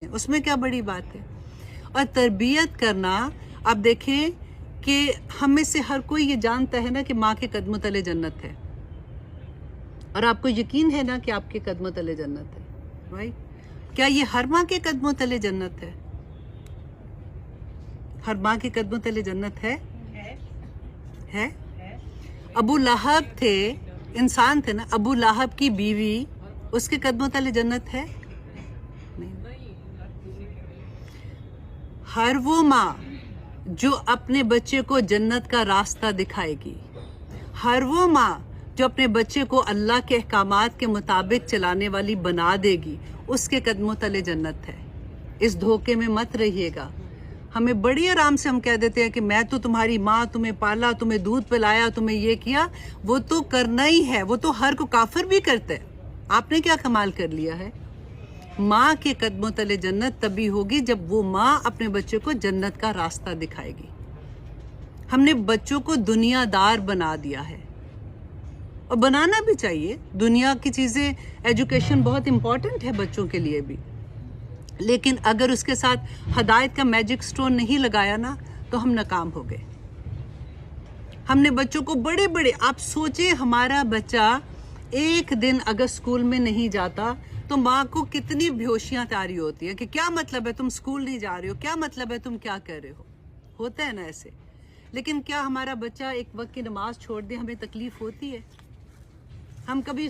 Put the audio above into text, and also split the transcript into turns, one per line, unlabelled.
اس میں کیا بڑی بات ہے. اور تربیت کرنا، آپ دیکھیں کہ ہم میں سے ہر کوئی یہ جانتا ہے نا کہ ماں کے قدموں تلے جنت ہے، اور آپ کو یقین ہے نا کہ آپ کے قدموں تلے جنت ہے. بھائی کیا یہ ہر ماں کے قدموں تلے جنت ہے؟ ہر ماں کے قدموں تلے جنت ہے؟ ابو لہب تھے، انسان تھے نا، ابو لہب کی بیوی، اس کے قدموں تلے جنت ہے؟ ہر وہ ماں جو اپنے بچے کو جنت کا راستہ دکھائے گی، ہر وہ ماں جو اپنے بچے کو اللہ کے احکامات کے مطابق چلانے والی بنا دے گی، اس کے قدموں تلے جنت ہے. اس دھوکے میں مت رہیے گا. ہمیں بڑی آرام سے ہم کہہ دیتے ہیں کہ میں تو تمہاری ماں، تمہیں پالا، تمہیں دودھ پلایا، تمہیں یہ کیا. وہ تو کرنا ہی ہے، وہ تو ہر کو کافر بھی کرتے. آپ نے کیا کمال کر لیا ہے؟ ماں کے قدموں تلے جنت تبھی ہوگی جب وہ ماں اپنے بچے کو جنت کا راستہ دکھائے گی. ہم نے بچوں کو دنیا دار بنا دیا ہے، اور بنانا بھی چاہیے. دنیا کی چیزیں، ایجوکیشن بہت امپورٹنٹ ہے بچوں کے لیے بھی، لیکن اگر اس کے ساتھ ہدایت کا میجک سٹون نہیں لگایا نا تو ہم ناکام ہو گئے. ہم نے بچوں کو بڑے بڑے، آپ سوچیں ہمارا بچہ ایک دن اگر سکول میں نہیں جاتا تو ماں کو کتنی بیہوشیاں تاری ہوتی ہیں کہ کیا مطلب ہے تم سکول نہیں جا رہے ہو، کیا مطلب ہے تم کیا کر رہے ہو. ہوتا ہے نا ایسے. لیکن کیا ہمارا بچہ ایک وقت کی نماز چھوڑ دے ہمیں تکلیف ہوتی ہے؟ ہم کبھی